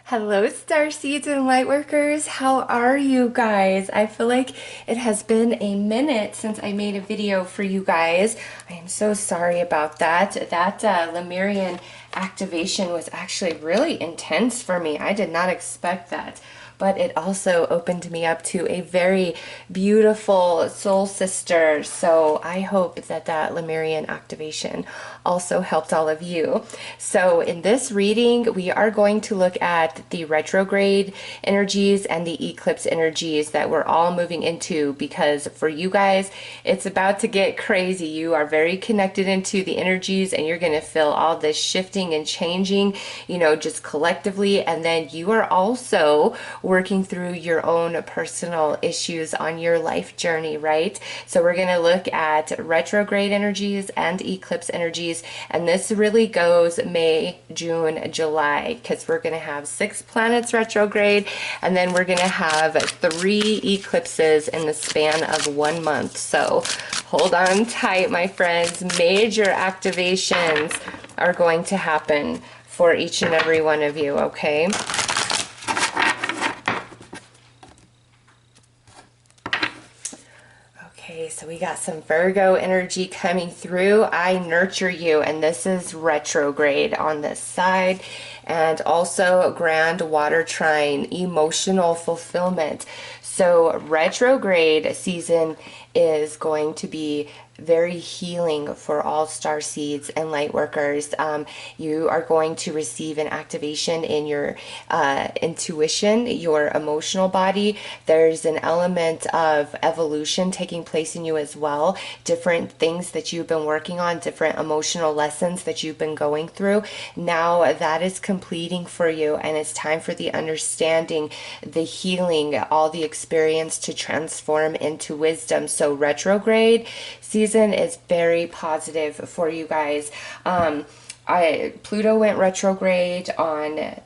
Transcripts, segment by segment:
Hello, Starseeds and Lightworkers. How are you guys? I feel like it has been a minute since I made a video for you guys. I am so sorry about that. That Lemurian activation was actually really intense for me. I did not expect that. But it also opened me up to a very beautiful soul sister. So I hope that that Lemurian activation also helped all of you. So in this reading, we are going to look at the retrograde energies and the eclipse energies that we're all moving into, because for you guys, it's about to get crazy. You are very connected into the energies and you're going to feel all this shifting and changing, just collectively. And then you are also working through your own personal issues on your life journey, right? So we're going to look at retrograde energies and eclipse energies, and this really goes May, June, July, because we're going to have 6 planets retrograde, and then we're going to have 3 eclipses in the span of 1 month. So hold on tight, my friends. Major activations are going to happen for each and every one of you, okay? Okay, so we got some Virgo energy coming through. I nurture you, and this is retrograde on this side. And also grand water trine, emotional fulfillment. So retrograde season is going to be very healing for all star seeds and light workers. You are going to receive an activation in your intuition, your emotional body. There's an element of evolution taking place in you as well. Different things that you've been working on, different emotional lessons that you've been going through. Now that is completing for you, and it's time for the understanding, the healing, all the experience to transform into wisdom. So retrograde season is very positive for you guys. Pluto went retrograde on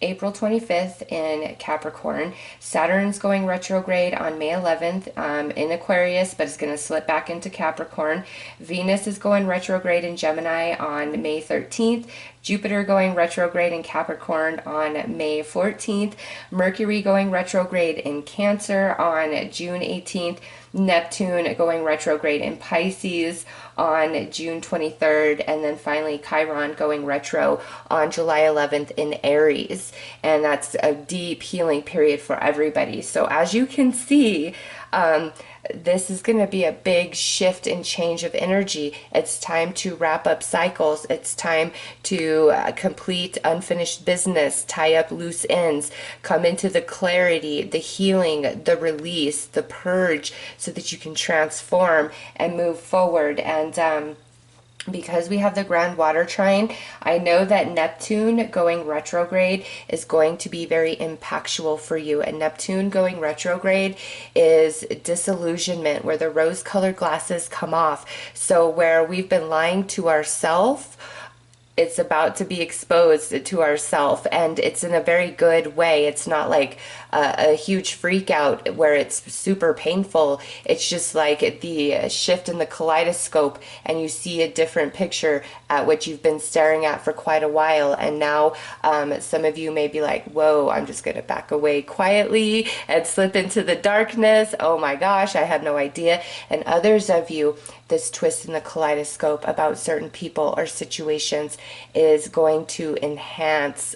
April 25th in Capricorn. Saturn's going retrograde on May 11th in Aquarius, but it's going to slip back into Capricorn. Venus is going retrograde in Gemini on May 13th. Jupiter going retrograde in Capricorn on May 14th. Mercury going retrograde in Cancer on June 18th. Neptune going retrograde in Pisces on June 23rd, and then finally Chiron going retro on July 11th in Aries. And that's a deep healing period for everybody. So as you can see, this is going to be a big shift and change of energy. It's time to wrap up cycles. It's time to complete unfinished business, tie up loose ends, come into the clarity, the healing, the release, the purge, so that you can transform and move forward. And because we have the grand water trine, I know that Neptune going retrograde is going to be very impactful for you. And Neptune going retrograde is disillusionment, where the rose-colored glasses come off. So where we've been lying to ourselves, it's about to be exposed to ourselves, and it's in a very good way. It's not like a huge freak out where it's super painful. It's just like the shift in the kaleidoscope, and you see a different picture at what you've been staring at for quite a while. And now some of you may be like, whoa, I'm just going to back away quietly and slip into the darkness. Oh my gosh, I had no idea. And others of you, this twist in the kaleidoscope about certain people or situations is going to enhance.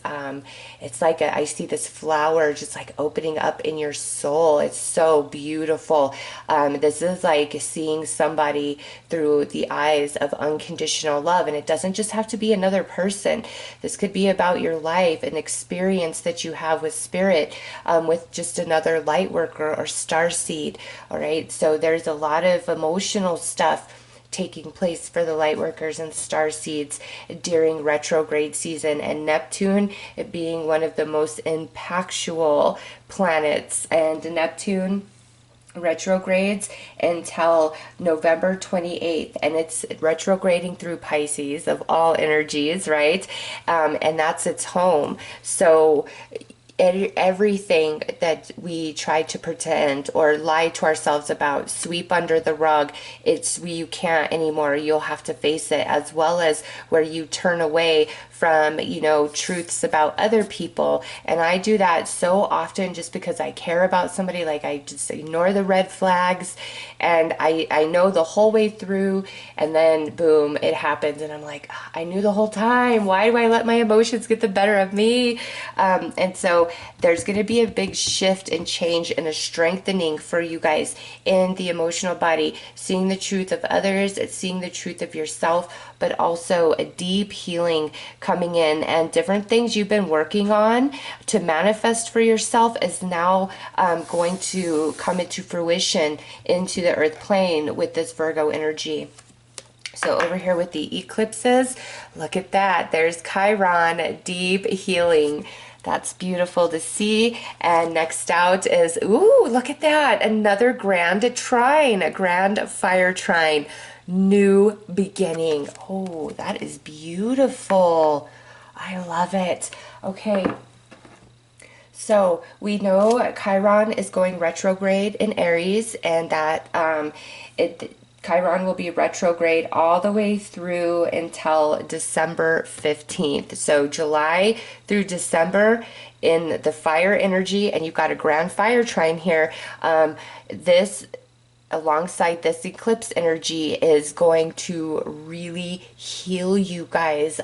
It's like I see this flower just like opening up in your soul. It's so beautiful. This is like seeing somebody through the eyes of unconditional love, and it doesn't just have to be another person. This could be about your life, an experience that you have with spirit, with just another light worker or star seed. All right, so there's a lot of emotional stuff taking place for the light workers and star seeds during retrograde season, and Neptune being one of the most impactful planets. And Neptune retrogrades until November 28th, and it's retrograding through Pisces of all energies, right? And that's its home. So everything that we try to pretend or lie to ourselves about, sweep under the rug, it's you can't anymore. You'll have to face it, as well as where you turn away from, you know, truths about other people. And I do that so often just because I care about somebody. Like, I just ignore the red flags, and I know the whole way through, and then boom, it happens, and I'm like, "Ah, I knew the whole time. Why do I let my emotions get the better of me?" And so there's going to be a big shift and change and a strengthening for you guys in the emotional body, seeing the truth of others, seeing the truth of yourself, but also a deep healing coming in, and different things you've been working on to manifest for yourself is now going to come into fruition into the earth plane with this Virgo energy. So over here with the eclipses, look at that. There's Chiron, deep healing. That's beautiful to see. And next out is, ooh, look at that. Another grand trine, a grand fire trine. New beginning. Oh, that is beautiful. I love it. Okay. So we know Chiron is going retrograde in Aries, and that Chiron will be retrograde all the way through until December 15th. So July through December in the fire energy, and you've got a grand fire trine here. This alongside this eclipse energy is going to really heal you guys.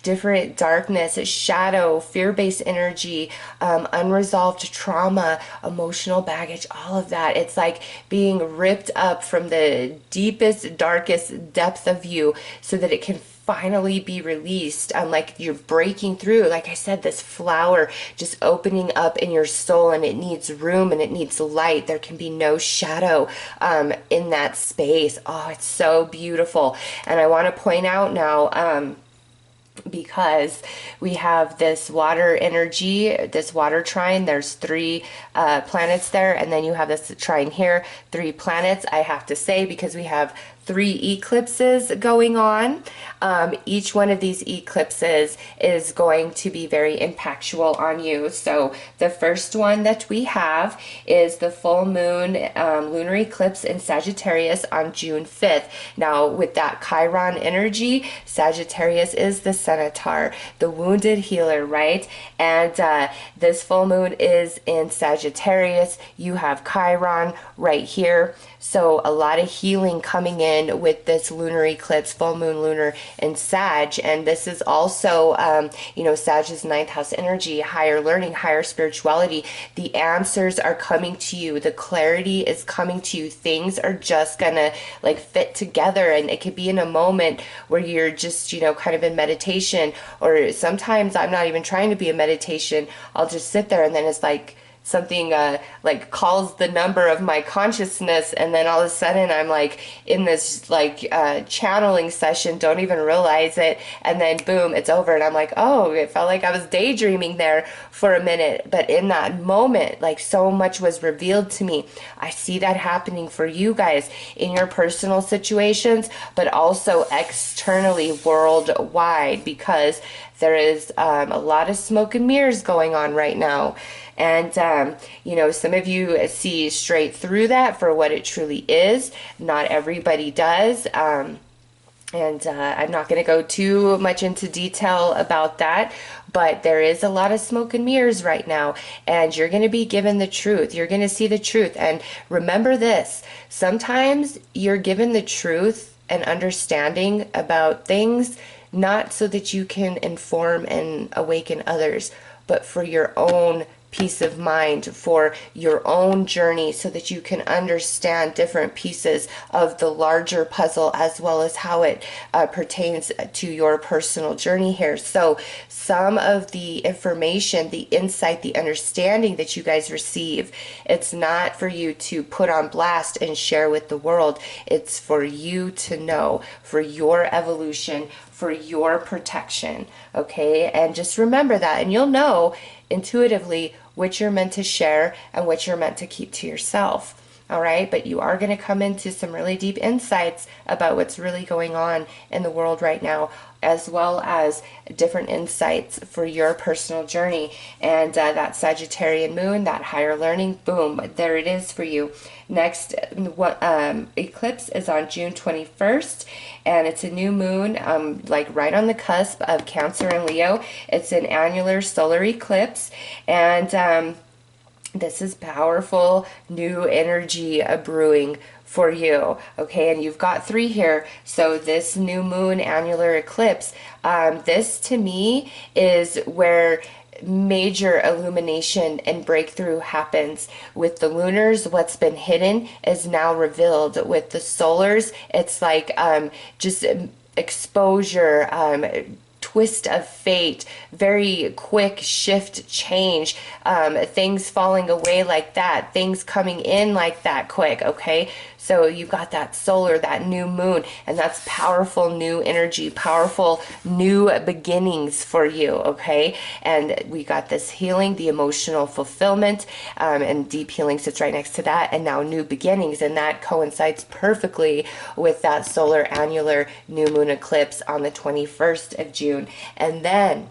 Different darkness, shadow, fear-based energy, unresolved trauma, emotional baggage, all of that. It's like being ripped up from the deepest, darkest depth of you so that it can finally be released. Like you're breaking through, like I said, this flower just opening up in your soul, and it needs room and it needs light. There can be no shadow in that space. Oh, it's so beautiful. And I want to point out now, because we have this water energy, this water trine, there's 3 planets there, and then you have this trine here, 3 planets. I have to say, because we have 3 eclipses going on. Each one of these eclipses is going to be very impactful on you. So the first one that we have is the full moon lunar eclipse in Sagittarius on June 5th. Now with that Chiron energy, Sagittarius is the centaur, the wounded healer, right? And this full moon is in Sagittarius. You have Chiron right here. So a lot of healing coming in with this lunar eclipse, full moon lunar in Sag. And this is also, you know, Sag's 9th house energy, higher learning, higher spirituality. The answers are coming to you. The clarity is coming to you. Things are just gonna like fit together. And it could be in a moment where you're just, you know, kind of in meditation, or sometimes I'm not even trying to be in meditation. I'll just sit there, and then it's like something like calls the number of my consciousness, and then all of a sudden I'm like in this like channeling session, don't even realize it, and then boom, it's over, and I'm like, oh, it felt like I was daydreaming there for a minute. But in that moment, like, so much was revealed to me. I see that happening for you guys in your personal situations, but also externally, worldwide, because there is a lot of smoke and mirrors going on right now. And, you know, some of you see straight through that for what it truly is. Not everybody does. And I'm not going to go too much into detail about that, but there is a lot of smoke and mirrors right now, and you're going to be given the truth. You're going to see the truth. And remember this, sometimes you're given the truth and understanding about things, not so that you can inform and awaken others, but for your own peace of mind, for your own journey, so that you can understand different pieces of the larger puzzle, as well as how it pertains to your personal journey here. So some of the information, the insight, the understanding that you guys receive, it's not for you to put on blast and share with the world. It's for you to know, for your evolution, for your protection, okay? And just remember that, and you'll know intuitively which you're meant to share and which you're meant to keep to yourself. All right, but you are going to come into some really deep insights about what's really going on in the world right now, as well as different insights for your personal journey. And that Sagittarian moon, that higher learning, boom, there it is for you. Next eclipse is on June 21st, and it's a new moon, like right on the cusp of Cancer and Leo. It's an annular solar eclipse, and this is powerful new energy brewing for you. Okay, and you've got 3 here. So this new moon annular eclipse, this to me is where major illumination and breakthrough happens. With the lunars, what's been hidden is now revealed. With the solars, it's like just exposure, twist of fate, very quick shift, change, things falling away like that, things coming in like that quick. Okay, so you've got that solar, that new moon, and that's powerful new energy, powerful new beginnings for you. Okay, and we got this healing, the emotional fulfillment, and deep healing sits right next to that, and now new beginnings, and that coincides perfectly with that solar annular new moon eclipse on the 21st of June. And then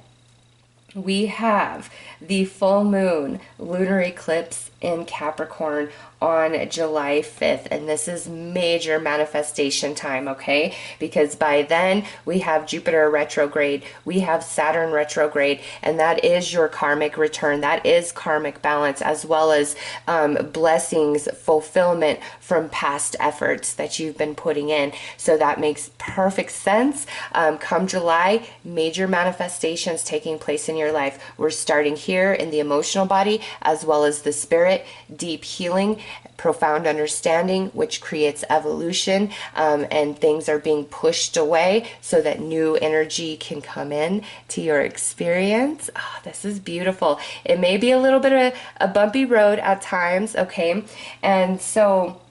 we have the full moon lunar eclipse in Capricorn on July 5th, and this is major manifestation time, okay? Because by then we have Jupiter retrograde, we have Saturn retrograde, and that is your karmic return, that is karmic balance, as well as blessings, fulfillment from past efforts that you've been putting in. So that makes perfect sense. Come July, major manifestations taking place in your life. We're starting here in the emotional body as well as the spirit, deep healing, profound understanding, which creates evolution, and things are being pushed away so that new energy can come in to your experience. Oh, this is beautiful. It may be a little bit of a bumpy road at times, okay? And so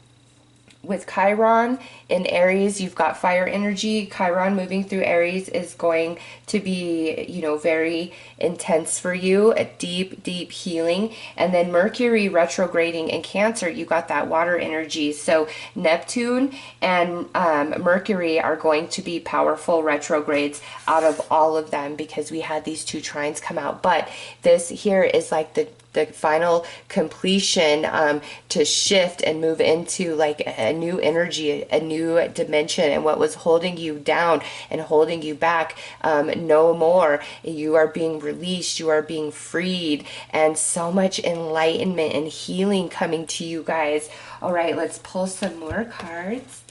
with Chiron in Aries, you've got fire energy. Chiron moving through Aries is going to be, you know, very intense for you, a deep, deep healing. And then Mercury retrograding in Cancer, you got that water energy. So Neptune and Mercury are going to be powerful retrogrades out of all of them because we had these 2 trines come out. But this here is like the final completion to shift and move into like a new energy, a new dimension, and what was holding you down and holding you back, no more. You are being released, you are being freed, and so much enlightenment and healing coming to you guys. All right, let's pull some more cards.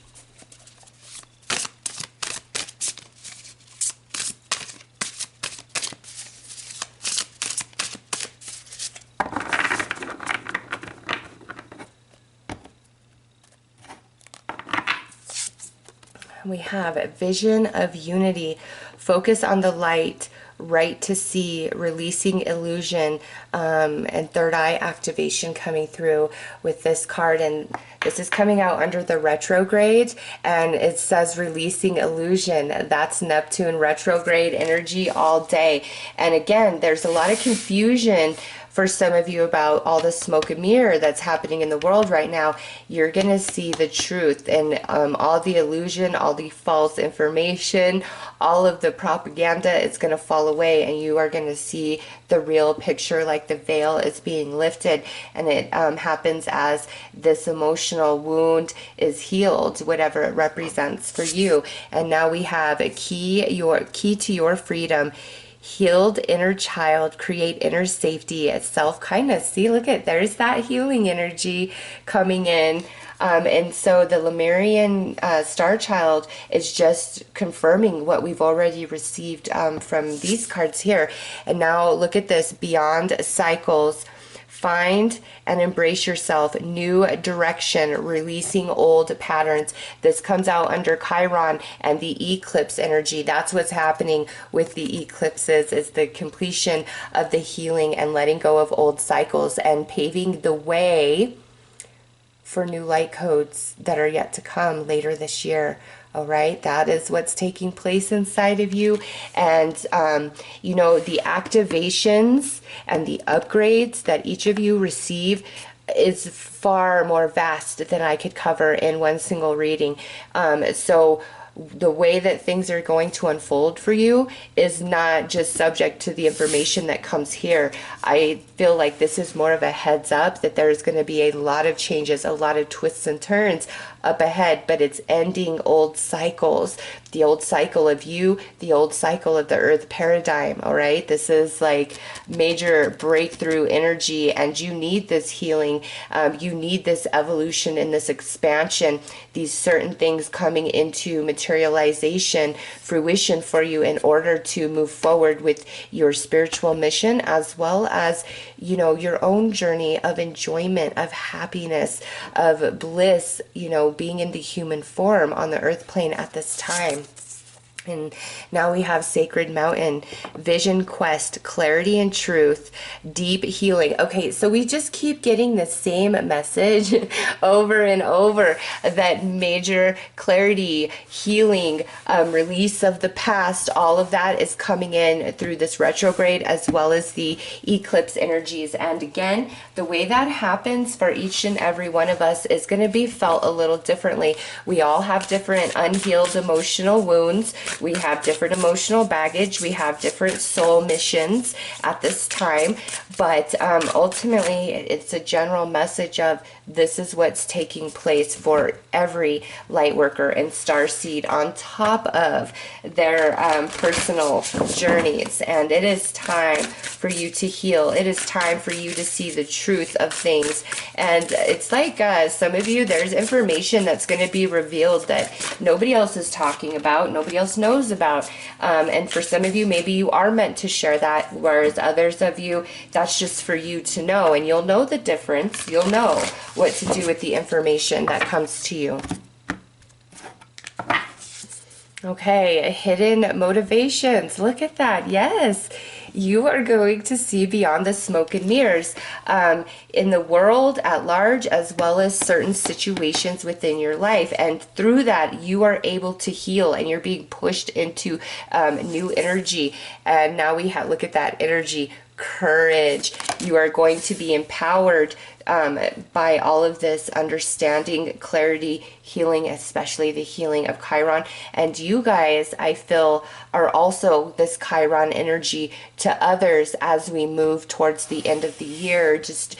We have a vision of unity, focus on the light, right to see, releasing illusion, and third eye activation coming through with this card. And this is coming out under the retrograde, and it says releasing illusion. That's Neptune retrograde energy all day. And again, there's a lot of confusion for some of you about all the smoke and mirror that's happening in the world right now. You're going to see the truth, and all the illusion, all the false information, all of the propaganda is going to fall away, and you are going to see the real picture, like the veil is being lifted. And it happens as this emotional wound is healed, whatever it represents for you. And now we have a key to your freedom. Healed inner child, create inner safety, self-kindness. See, look at, there's that healing energy coming in. And so the Lemurian star child is just confirming what we've already received from these cards here. And now look at this, beyond cycles. Find and embrace yourself, new direction, releasing old patterns. This comes out under Chiron and the eclipse energy. That's what's happening with the eclipses, is the completion of the healing and letting go of old cycles and paving the way for new light codes that are yet to come later this year. All right, that is what's taking place inside of you. And, you know, the activations and the upgrades that each of you receive is far more vast than I could cover in one single reading. So the way that things are going to unfold for you is not just subject to the information that comes here. I feel like this is more of a heads up that there's going to be a lot of changes, a lot of twists and turns up ahead, but it's ending old cycles. The old cycle of you, the old cycle of the earth paradigm, all right? This is like major breakthrough energy, and you need this healing. You need this evolution and this expansion, these certain things coming into materialization, fruition for you in order to move forward with your spiritual mission, as well as, you know, your own journey of enjoyment, of happiness, of bliss, you know, being in the human form on the earth plane at this time. And now we have Sacred Mountain, Vision Quest, Clarity and Truth, Deep Healing. Okay, so we just keep getting the same message over and over, that major clarity, healing, release of the past, all of that is coming in through this retrograde, as well as the eclipse energies. And again, the way that happens for each and every one of us is going to be felt a little differently. We all have different unhealed emotional wounds. We have different emotional baggage. We have different soul missions at this time. But ultimately, it's a general message of this is what's taking place for every light worker and starseed on top of their personal journeys. And it is time for you to heal. It is time for you to see the truth of things. And it's like some of you, there's information that's going to be revealed that nobody else is talking about, nobody else knows about. And for some of you, maybe you are meant to share that, whereas others of you, that's just for you to know. And you'll know the difference. You'll know what to do with the information that comes to you. Okay, hidden motivations. Look at that. Yes, you are going to see beyond the smoke and mirrors in the world at large, as well as certain situations within your life. And through that, you are able to heal, and you're being pushed into new energy. And now we have, look at that energy, courage. You are going to be empowered by all of this understanding, clarity, healing, especially the healing of Chiron. And you guys, I feel, are also this Chiron energy to others as we move towards the end of the year. Just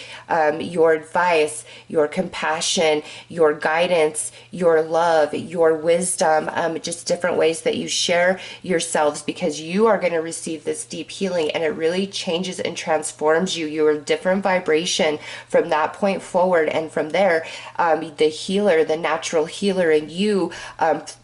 your advice, your compassion, your guidance, your love, your wisdom, just different ways that you share yourselves, because you are going to receive this deep healing, and it really changes and transforms you. You're a different vibration from that point forward, and from there, the healer, the natural healer in you,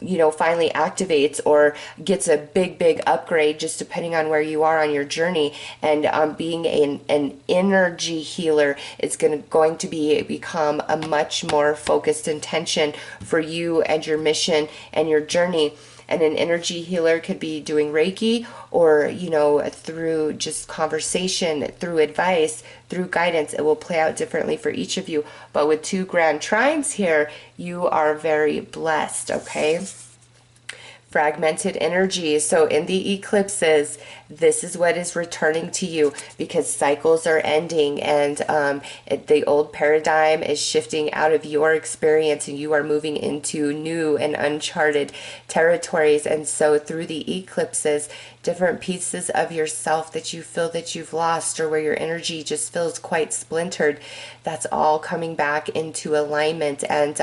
you know, finally activates or gets a big upgrade, just depending on where you are on your journey. And being an energy healer is going to become a much more focused intention for you and your mission and your journey. And an energy healer could be doing Reiki, or, you know, through just conversation, through advice, through guidance. It will play out differently for each of you. But with 2 grand trines here, you are very blessed, okay? Fragmented energy. So in the eclipses, this is what is returning to you, because cycles are ending, and the old paradigm is shifting out of your experience, and you are moving into new and uncharted territories. And so through the eclipses, different pieces of yourself that you feel that you've lost, or where your energy just feels quite splintered, that's all coming back into alignment. And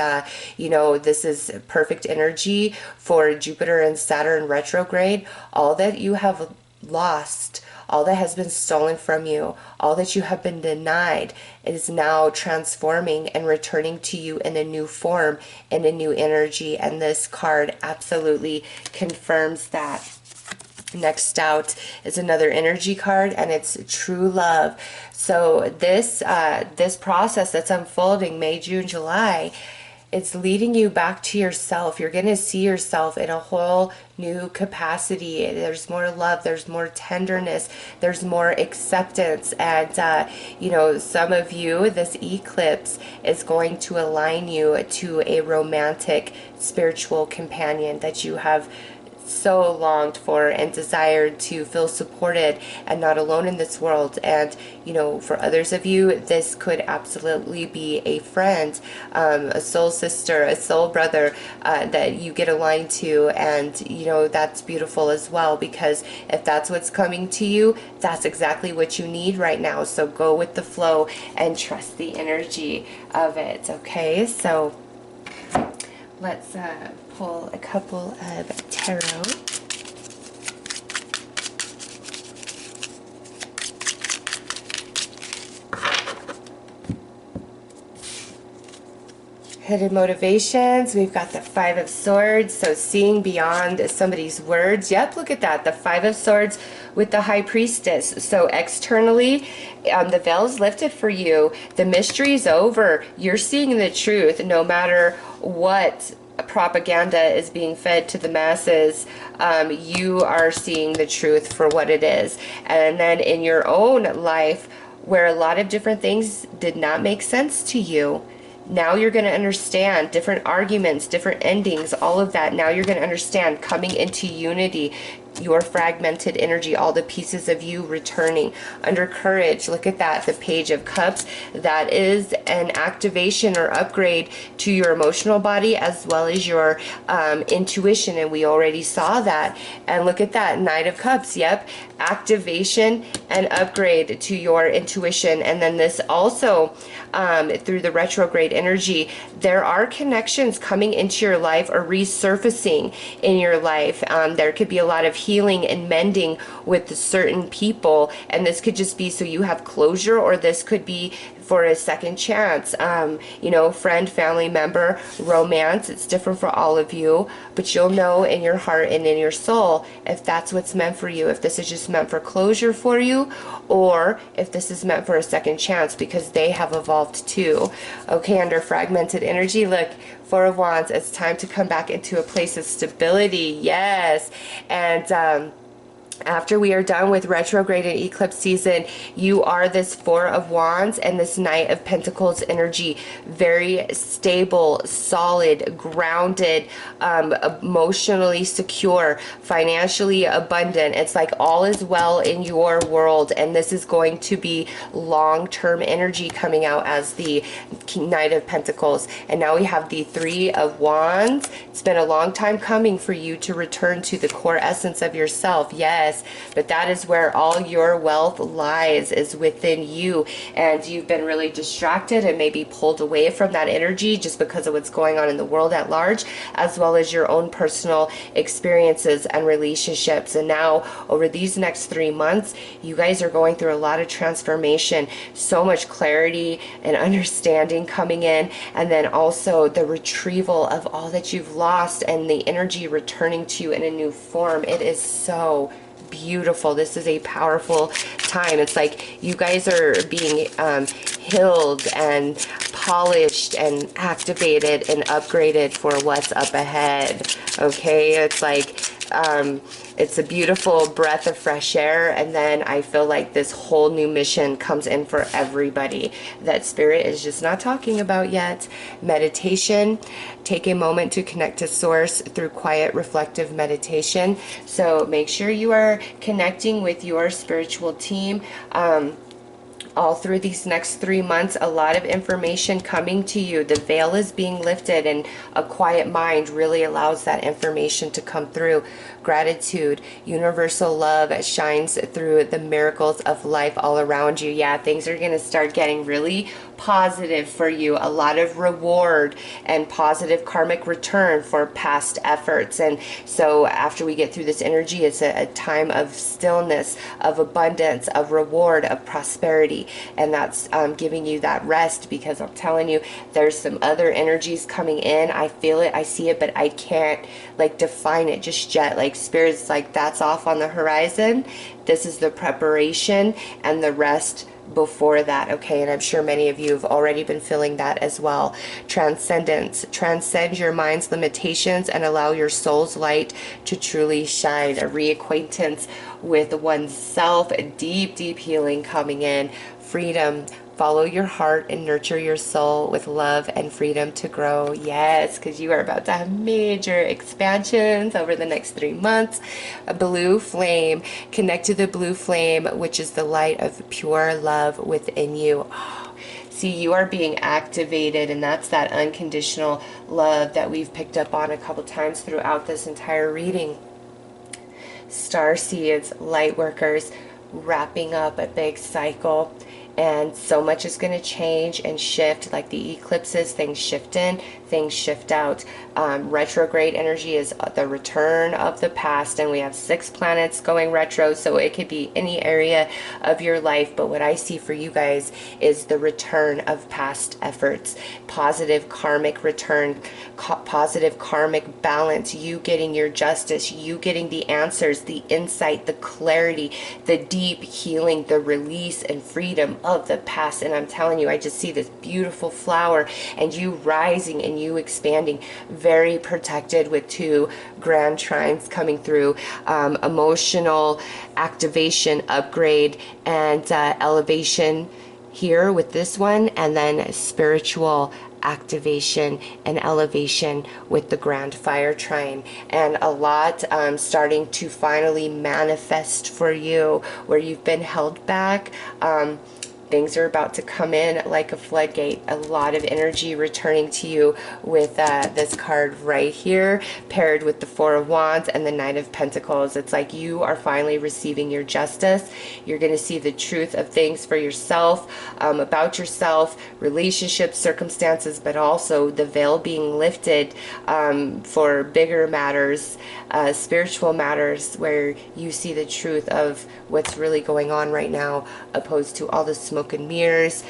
you know, this is perfect energy for Jupiter and Saturn retrograde. All that you have lost, all that has been stolen from you, all that you have been denied, is now transforming and returning to you in a new form, in a new energy. And this card absolutely confirms that. Next out is another energy card, and it's true love. So this process that's unfolding May, June, July, it's leading you back to yourself. You're going to see yourself in a whole new capacity. There's more love, there's more tenderness, there's more acceptance. And you know, some of you, this eclipse is going to align you to a romantic spiritual companion that you have so longed for and desired to feel supported and not alone in this world. And you know, for others of you, this could absolutely be a friend, a soul sister, a soul brother that you get aligned to. And you know, that's beautiful as well, because if that's what's coming to you, that's exactly what you need right now. So go with the flow and trust the energy of it. Okay, so let's pull a couple of tarot. Hidden motivations. We've got the Five of Swords, so seeing beyond somebody's words. Yep, look at that, the Five of Swords with the High Priestess. So externally, the veil's lifted for you. The mystery's over. You're seeing the truth, no matter what propaganda is being fed to the masses. You are seeing the truth for what it is. And then in your own life, where a lot of different things did not make sense to you, now you're going to understand different arguments, different endings, all of that. Now you're going to understand coming into unity, your fragmented energy, all the pieces of you returning under courage. Look at that, the Page of Cups. That is an activation or upgrade to your emotional body as well as your intuition, and we already saw that. And look at that, Knight of Cups. Yep, activation and upgrade to your intuition. And then this also, through the retrograde energy, there are connections coming into your life or resurfacing in your life. There could be a lot of healing and mending with certain people, and this could just be so you have closure, or this could be for a second chance, you know, friend, family member, romance. It's different for all of you, but you'll know in your heart and in your soul if that's what's meant for you, if this is just meant for closure for you, or if this is meant for a second chance, because they have evolved too. Okay, under fragmented energy, look, Four of Wands, it's time to come back into a place of stability. Yes. And after we are done with retrograde and eclipse season, you are this Four of Wands and this Knight of Pentacles energy. Very stable, solid, grounded, emotionally secure, financially abundant. It's like all is well in your world, and this is going to be long-term energy coming out as the Knight of Pentacles. And now we have the Three of Wands. It's been a long time coming for you to return to the core essence of yourself. Yes. But that is where all your wealth lies, is within you. And you've been really distracted and maybe pulled away from that energy just because of what's going on in the world at large, as well as your own personal experiences and relationships. And now over these next 3 months, you guys are going through a lot of transformation, so much clarity and understanding coming in, and then also the retrieval of all that you've lost and the energy returning to you in a new form. It is so beautiful. This is a powerful time. It's like you guys are being healed and polished and activated and upgraded for what's up ahead. Okay, it's like it's a beautiful breath of fresh air, and then I feel like this whole new mission comes in for everybody that Spirit is just not talking about yet. Meditation. Take a moment to connect to Source through quiet, reflective meditation. So make sure you are connecting with your spiritual team. All through these next 3 months, a lot of information coming to you. The veil is being lifted, and a quiet mind really allows that information to come through. Gratitude, universal love shines through the miracles of life all around you. Yeah, things are going to start getting really positive for you. A lot of reward and positive karmic return for past efforts. And so after we get through this energy, it's a time of stillness, of abundance, of reward, of prosperity. And that's giving you that rest, because I'm telling you, there's some other energies coming in. I feel it, I see it, but I can't like define it just yet. Like Spirit's like, that's off on the horizon. This is the preparation and the rest before that. Okay, and I'm sure many of you have already been feeling that as well. Transcendence. Transcend your mind's limitations and allow your soul's light to truly shine. A reacquaintance with oneself, deep, deep healing coming in, freedom. Follow your heart and nurture your soul with love and freedom to grow. Yes, because you are about to have major expansions over the next 3 months. A blue flame. Connect to the blue flame, which is the light of pure love within you. Oh, see, you are being activated, and that's that unconditional love that we've picked up on a couple times throughout this entire reading. Starseeds, Lightworkers, wrapping up a big cycle. And so much is going to change and shift, like the eclipses. Things shift in, things shift out. Retrograde energy is the return of the past, and we have 6 planets going retro, so it could be any area of your life. But what I see for you guys is the return of past efforts, positive karmic return, positive karmic balance, you getting your justice, you getting the answers, the insight, the clarity, the deep healing, the release and freedom of the past. And I'm telling you, I just see this beautiful flower and you rising and you expanding, very protected with 2 grand trines coming through. Emotional activation, upgrade, and elevation here with this one, and then spiritual activation and elevation with the grand fire trine, and a lot starting to finally manifest for you where you've been held back. Things are about to come in like a floodgate. A lot of energy returning to you with this card right here, paired with the 4 of Wands and the Knight of Pentacles. It's like you are finally receiving your justice. You're going to see the truth of things for yourself, about yourself, relationships, circumstances, but also the veil being lifted for bigger matters, spiritual matters, where you see the truth of what's really going on right now, opposed to all the smoke and mirrors,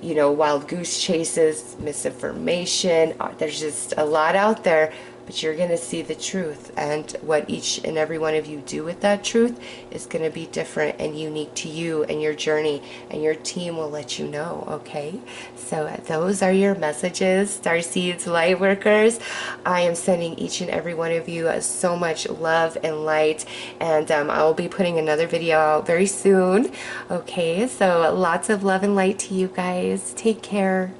you know, wild goose chases, misinformation. There's just a lot out there, but you're going to see the truth, and what each and every one of you do with that truth is going to be different and unique to you and your journey, and your team will let you know. Okay, so those are your messages, Starseeds, Lightworkers. I am sending each and every one of you so much love and light, and I will be putting another video out very soon. Okay, so lots of love and light to you guys. Take care.